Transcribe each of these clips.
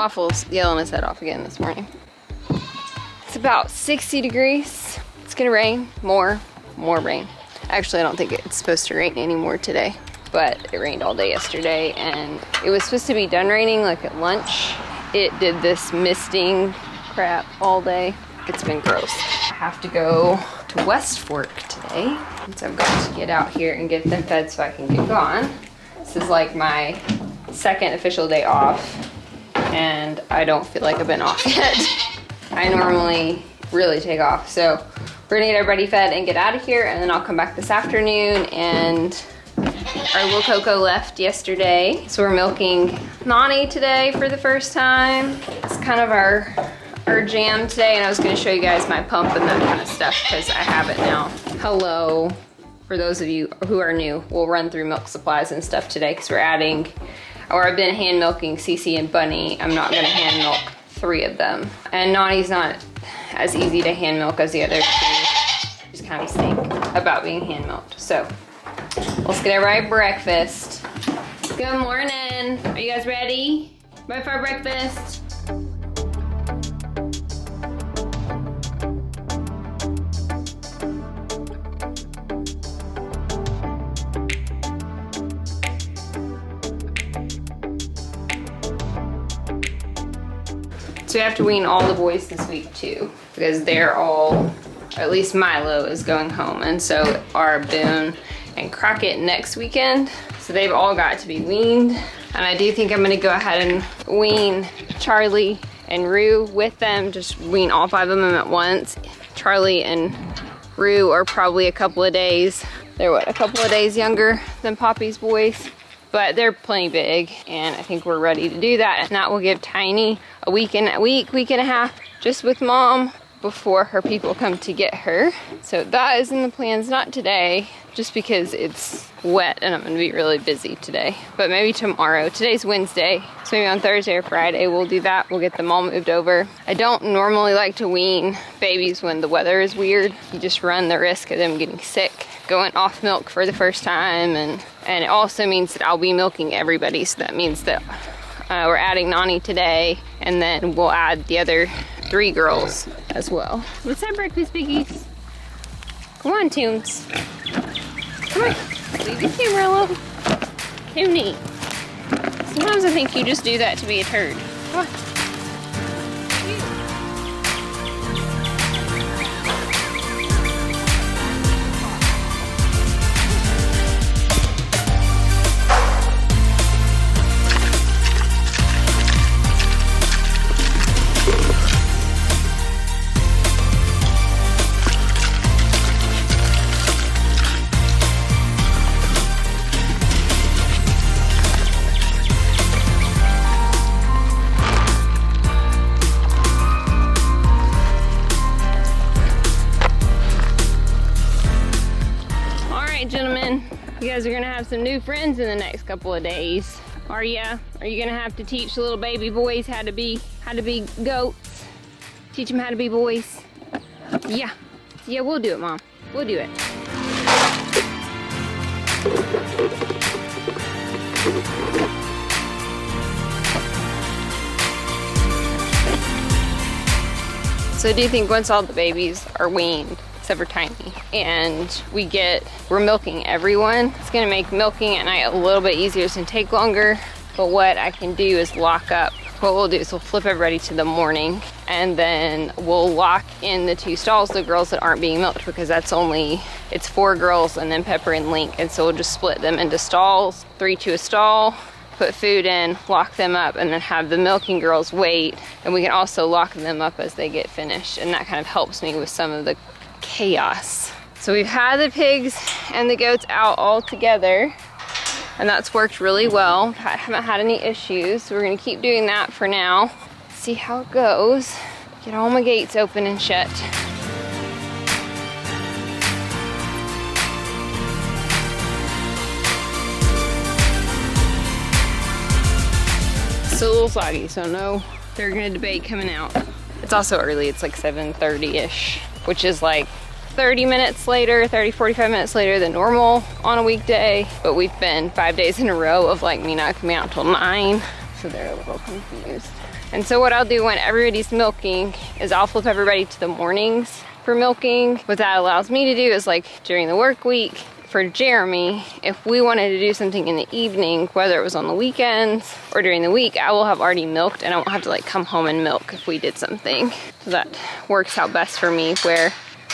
Waffle's yelling his head off again this morning. It's about 60 degrees. It's gonna rain, more rain. Actually, I don't think it's supposed to rain anymore today, but it rained all day yesterday, and it was supposed to be done raining like at lunch. It did this misting crap all day. It's been gross. I have to go to West Fork today, so I've got to get out here and get them fed so I can get gone. This is like my second official day off, and I don't feel like I've been off yet. I normally really take off, so we're gonna get everybody fed and get out of here, and then I'll come back this afternoon. And our little Coco left yesterday, so we're milking Nani today for the first time. It's kind of our jam today, and I was gonna show you guys my pump and that kind of stuff because I have it now. Hello, for those of you who are new, we'll run through milk supplies and stuff today because we're adding, or I've been hand milking Cece and Bunny. I'm not gonna hand milk 3 of them. And Nani's not as easy to hand milk as the other 2. Just kind of stink about being hand milked. So let's get everybody breakfast. Good morning. Are you guys ready? Ready for breakfast? So we have to wean all the boys this week too, because they're all, at least Milo is going home, and so are Boone and Crockett next weekend. So they've all got to be weaned. And I do think I'm gonna go ahead and wean Charlie and Rue with them, just wean all 5 of them at once. Charlie and Rue are probably a couple of days. They're what, a couple of days younger than Poppy's boys? But they're plenty big, and I think we're ready to do that. And that will give Tiny a week and a half just with Mom before her people come to get her. So that is in the plans, not today, just because it's wet and I'm gonna be really busy today. But maybe tomorrow. Today's Wednesday, so maybe on Thursday or Friday we'll do that. We'll get them all moved over. I don't normally like to wean babies when the weather is weird. You just run the risk of them getting sick, going off milk for the first time, and it also means that I'll be milking everybody. So that means that we're adding Nani today, and then we'll add the other 3 girls as well. What's up, breakfast piggies? Come on, Tunes. Come on, leave the camera alone. Toonie. Sometimes I think you just do that to be a turd. Come on. Gentlemen, you guys are gonna have some new friends in the next couple of days. Are ya? Are you gonna have to teach the little baby boys how to be goats? Teach them how to be boys? Yeah, we'll do it, Mom. We'll do it. So I do think once all the babies are weaned, except for Tiny, and we're milking everyone, it's gonna make milking at night a little bit easier. It's gonna take longer, but what I can do is lock up. What we'll do is we'll flip everybody to the morning, and then we'll lock in the 2 stalls, the girls that aren't being milked, because it's 4 girls and then Pepper and Link, and so we'll just split them into stalls, 3 to a stall, put food in, lock them up, and then have the milking girls wait, and we can also lock them up as they get finished, and that kind of helps me with some of the chaos. So we've had the pigs and the goats out all together, and that's worked really well. I haven't had any issues, so we're gonna keep doing that for now. See how it goes. Get all my gates open and shut. It's a little soggy, so no, they're gonna debate coming out. It's also early, it's like 7:30-ish, which is like 30 minutes later, 45 minutes later than normal on a weekday. But we've been 5 days in a row of like me not coming out till 9, so they're a little confused. And so what I'll do when everybody's milking is I'll flip everybody to the mornings for milking. What that allows me to do is like during the work week, for Jeremy, if we wanted to do something in the evening, whether it was on the weekends or during the week, I will have already milked and I won't have to like come home and milk if we did something. So that works out best for me, where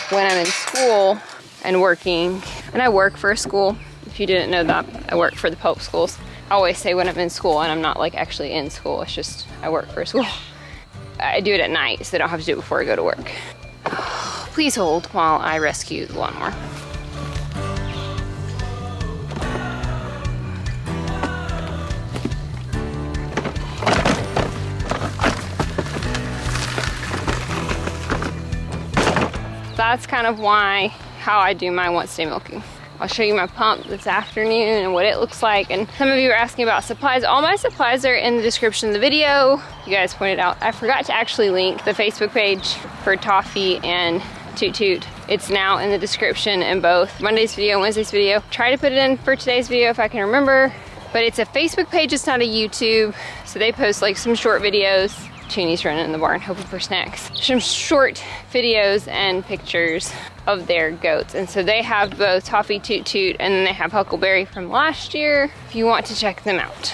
when I'm in school and working, and I work for a school, if you didn't know that, I work for the public schools. I always say when I'm in school and I'm not like actually in school, it's just I work for a school. I do it at night so I don't have to do it before I go to work. Please hold while I rescue the lawnmower. That's kind of how I do my once a day milking. I'll show you my pump this afternoon and what it looks like. And some of you are asking about supplies. All my supplies are in the description of the video. You guys pointed out, I forgot to actually link the Facebook page for Toffee and Toot Toot. It's now in the description in both Monday's video and Wednesday's video. Try to put it in for today's video if I can remember. But it's a Facebook page, it's not a YouTube. So they post like some short videos. Toonie's running in the barn hoping for snacks. Some short videos and pictures of their goats. And so they have both Toffee, Toot Toot, and then they have Huckleberry from last year if you want to check them out.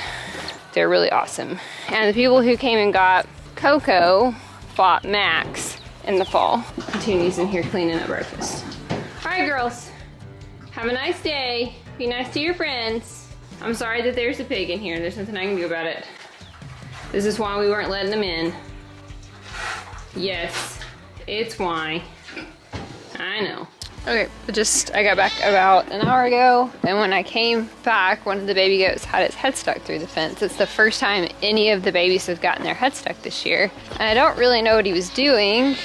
They're really awesome. And the people who came and got Coco bought Max in the fall. Toonie's in here cleaning up breakfast. All right, girls, have a nice day. Be nice to your friends. I'm sorry that there's a pig in here. There's nothing I can do about it. This is why we weren't letting them in. Yes, it's why. I know. Okay, I got back about an hour ago, and when I came back, one of the baby goats had its head stuck through the fence. It's the first time any of the babies have gotten their head stuck this year. And I don't really know what he was doing.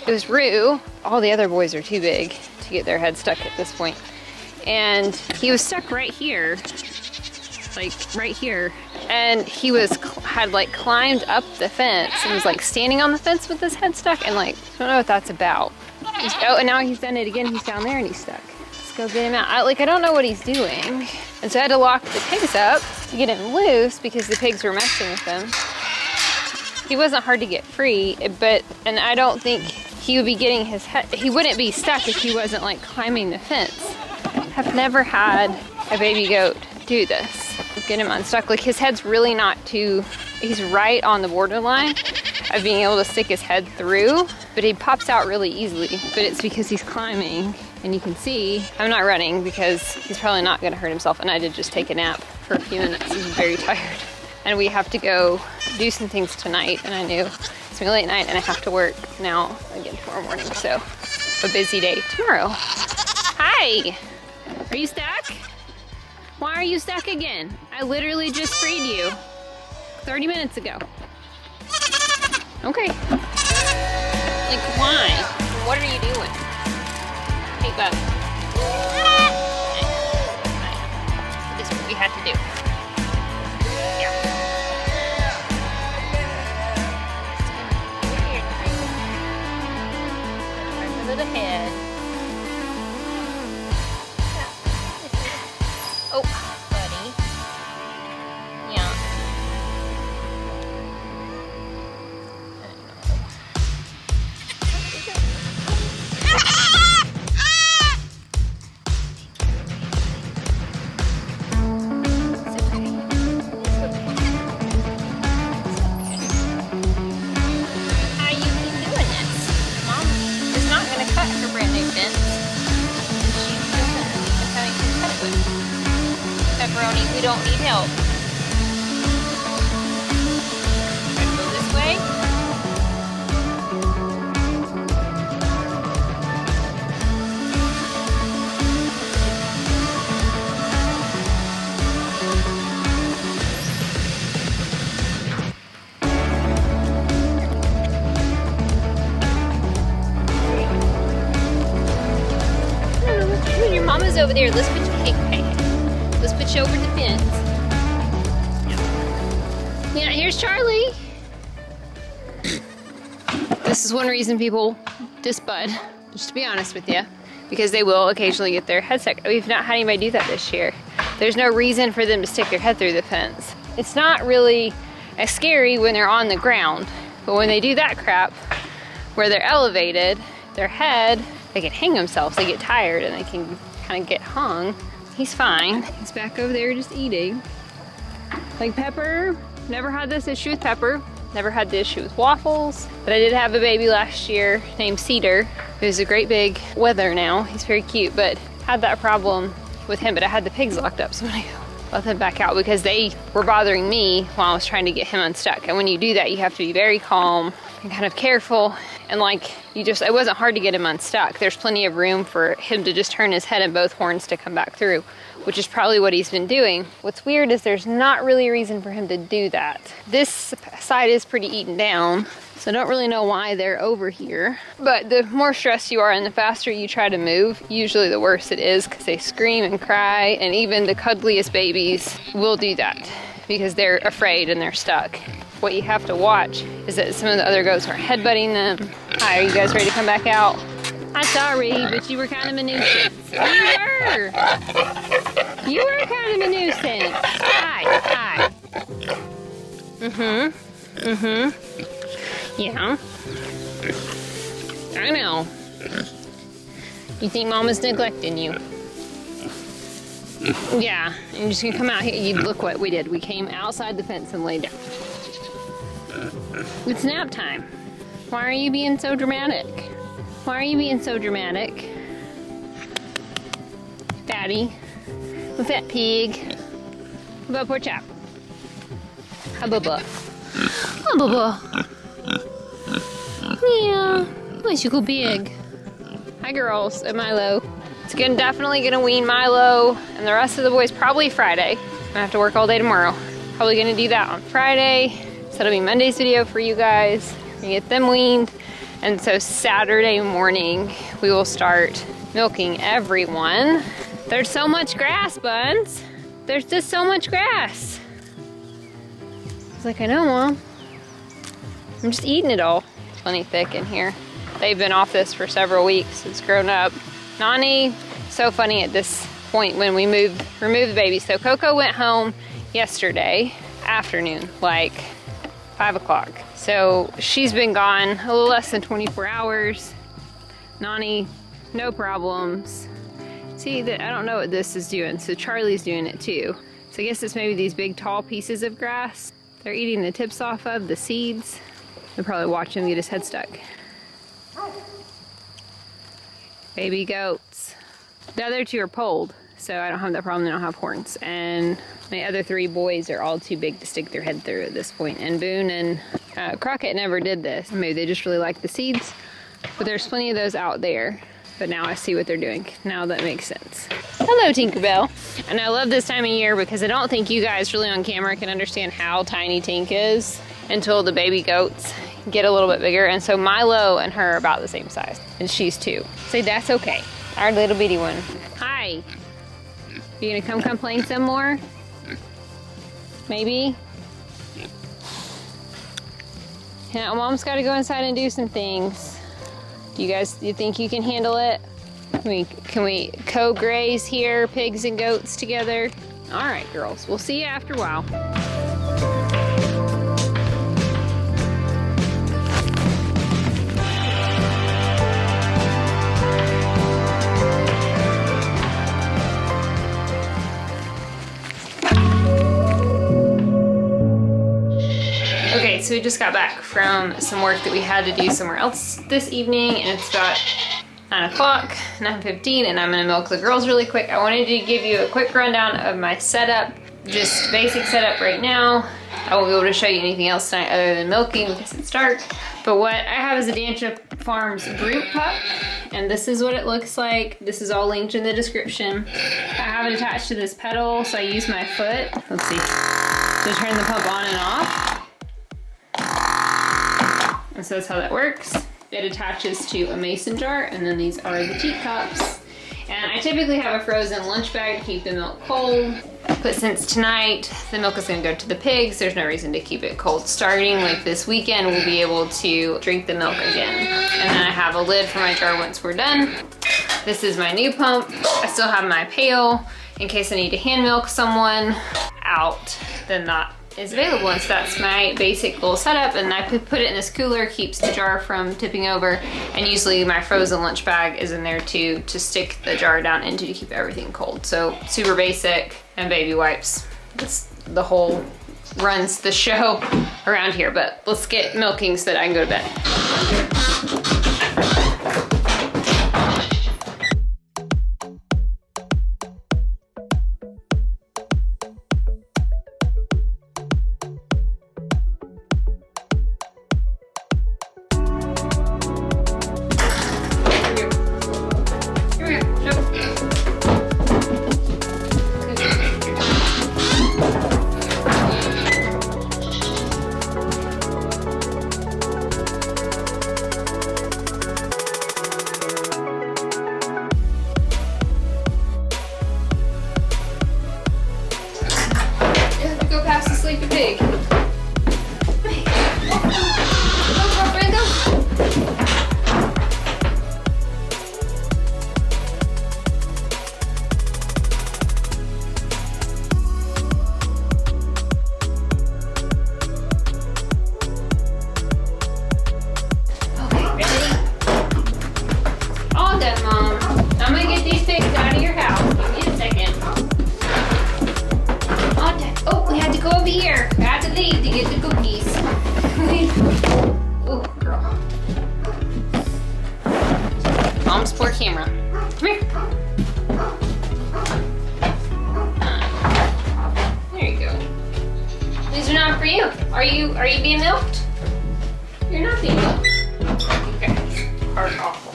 It was Rue. All the other boys are too big to get their head stuck at this point. And he was stuck right here. Like right here, and he had like climbed up the fence and was like standing on the fence with his head stuck, and like I don't know what that's about. Oh, and now he's done it again. He's down there and he's stuck. Let's go get him out. I don't know what he's doing, and so I had to lock the pigs up to get him loose because the pigs were messing with him. He wasn't hard to get free, and I don't think he would be getting his head. He wouldn't be stuck if he wasn't like climbing the fence. I've never had a baby goat do this. Get him unstuck. Like his head's really not he's right on the borderline of being able to stick his head through, but he pops out really easily. But it's because he's climbing, and you can see I'm not running because he's probably not going to hurt himself, and I did just take a nap for a few minutes. He's very tired, and we have to go do some things tonight, and I knew it's gonna be late night and I have to work now again tomorrow morning, so a busy day tomorrow. Hi, are you stuck? Why are you stuck again? I literally just freed you 30 minutes ago. Okay. Like, why? What are you doing? Hey, bub. This is what we had to do. Yeah. Right under the head. Oh, buddy. Yeah. How you keep doing this? Mom is not going to cut her brand new fence. She's just having to cut it with. Pepperoni, we don't need help. Try to go this way. Your mama's over there. Let's put your hey. Let's put you over the fence. Yeah, here's Charlie. This is one reason people disbud, just to be honest with you, because they will occasionally get their head stuck. We've not had anybody do that this year. There's no reason for them to stick their head through the fence. It's not really as scary when they're on the ground. But when they do that crap, where they're elevated, their head, they can hang themselves. They get tired and they can kind of get hung. He's fine. He's back over there just eating. Like Pepper, never had this issue with Pepper. Never had the issue with Waffles. But I did have a baby last year named Cedar, who's a great big wether now. He's very cute, but had that problem with him. But I had the pigs locked up, so I'm gonna let them back out because they were bothering me while I was trying to get him unstuck. And when you do that, you have to be very calm and kind of careful. And like, it wasn't hard to get him unstuck. There's plenty of room for him to just turn his head and both horns to come back through, which is probably what he's been doing. What's weird is there's not really a reason for him to do that. This side is pretty eaten down, so I don't really know why they're over here. But the more stressed you are and the faster you try to move, usually the worse it is because they scream and cry, and even the cuddliest babies will do that because they're afraid and they're stuck. What you have to watch is that some of the other goats are headbutting them. Hi, are you guys ready to come back out? I'm sorry, but you were kind of a nuisance. You were kind of a nuisance. Hi. Yeah. I know. You think Mama's neglecting you? Yeah, and you're just gonna come out here. You look what we did. We came outside the fence and laid down. It's nap time. Why are you being so dramatic? Why are you being so dramatic? Daddy. With that pig. What about poor chap? Hubba. Hubba. Yeah. Nice, you go big. Hi girls, and Milo. It's definitely gonna wean Milo and the rest of the boys probably Friday. I'm gonna have to work all day tomorrow. Probably gonna do that on Friday. So that'll be Monday's video for you guys. We're gonna get them weaned. And so Saturday morning, we will start milking everyone. There's so much grass, Buns. There's just so much grass. I was like, I know, Mom. I'm just eating it all. It's plenty thick in here. They've been off this for several weeks. It's grown up. Nani, so funny at this point when we removed the baby. So Coco went home yesterday afternoon, like 5 o'clock. So she's been gone a little less than 24 hours. Nani, no problems. See, I don't know what this is doing. So Charlie's doing it too. So I guess it's maybe these big tall pieces of grass they're eating the tips off of, the seeds. They'll probably watch him get his head stuck. Baby goats. The other two are polled, so I don't have that problem. They don't have horns. And my other 3 boys are all too big to stick their head through at this point. And Boone and Crockett never did this. Maybe they just really like the seeds. But there's plenty of those out there. But now I see what they're doing. Now that makes sense. Hello, Tinkerbell. And I love this time of year because I don't think you guys really on camera can understand how tiny Tink is until the baby goats get a little bit bigger. And so Milo and her are about the same size. And she's 2. So that's okay. Our little bitty one. Hi. You gonna come complain some more? Maybe? Yeah, Mom's gotta go inside and do some things. Do you think you can handle it? Can we co-graze here, pigs and goats together? All right, girls, we'll see you after a while. Okay, so we just got back from some work that we had to do somewhere else this evening, and it's about 9 o'clock, 9:15, and I'm gonna milk the girls really quick. I wanted to give you a quick rundown of my setup, just basic setup right now. I won't be able to show you anything else tonight other than milking because it's dark. But what I have is a Dancia Farms Brute Pup, and this is what it looks like. This is all linked in the description. I have it attached to this pedal, so I use my foot, let's see, to turn the pump on and off. And so that's how that works. It attaches to a mason jar, and then these are the teacups. And I typically have a frozen lunch bag to keep the milk cold. But since tonight the milk is gonna go to the pigs, there's no reason to keep it cold. Starting like this weekend, we'll be able to drink the milk again. And then I have a lid for my jar once we're done. This is my new pump. I still have my pail in case I need to hand milk someone out, then is available. And so that's my basic little setup, and I put it in this cooler, keeps the jar from tipping over, and usually my frozen lunch bag is in there too to stick the jar down into to keep everything cold. So super basic, and baby wipes. That's the whole runs the show around here, but let's get milking so that I can go to bed. Sleepy pig. Go, girlfriend, go. Okay, ready? All done, Mom. I'm gonna get these pigs out of your house. Give me a second. Oh, we had to go over here. We had to leave to get the cookies. Oh, girl. Mom's poor camera. Come here. There you go. These are not for you. Are you being milked? You're not being milked. Okay. Are awful.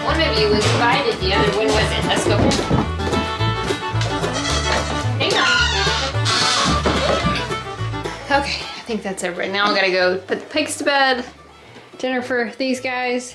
One of you was invited, the other one wasn't. Let's go. Hang on. Okay, I think that's it right now. I gotta go put the pigs to bed, dinner for these guys,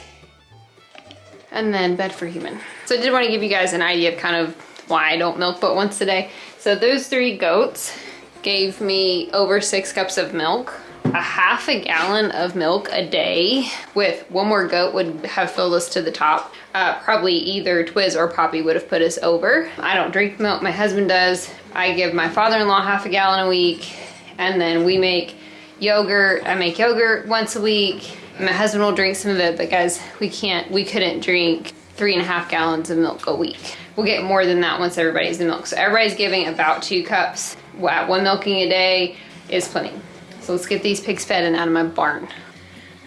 and then bed for human. So I did want to give you guys an idea of kind of why I don't milk but once a day. So those 3 goats gave me over 6 cups of milk. A half a gallon of milk a day with one more goat would have filled us to the top. Probably either Twiz or Poppy would have put us over. I don't drink milk, my husband does. I give my father-in-law half a gallon a week, and then we make yogurt. I make yogurt once a week. My husband will drink some of it, but guys, we couldn't drink 3.5 gallons of milk a week. We'll get more than that once everybody's in milk. So everybody's giving about 2 cups. Wow, 1 milking a day is plenty. So let's get these pigs fed and out of my barn.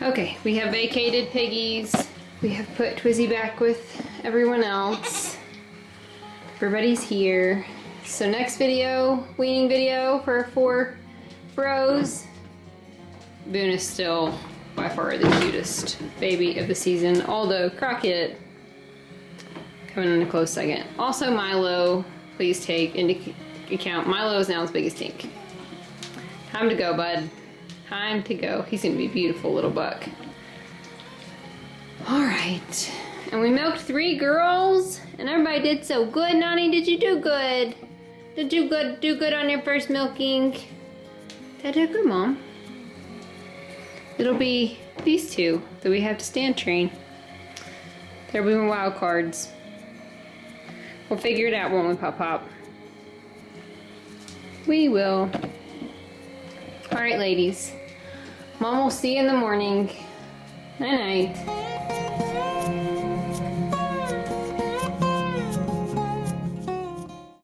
Okay, we have vacated piggies. We have put Twizzy back with everyone else. Everybody's here. So next video, weaning video for 4 bros. Boone is still by far the cutest baby of the season, although Crockett coming in a close second. Also Milo, please take into account. Milo is now as big as Tink. Time to go, bud. Time to go. He's gonna be a beautiful little buck. All right. And we milked 3 girls, and everybody did so good. Nani, did you do good? Did you do good on your first milking? Did I do good, Mom? It'll be these 2 that we have to stand train. There'll be more wild cards. We'll figure it out, won't we, Pop Pop? We will. All right, ladies. Mom will see you in the morning. Night-night.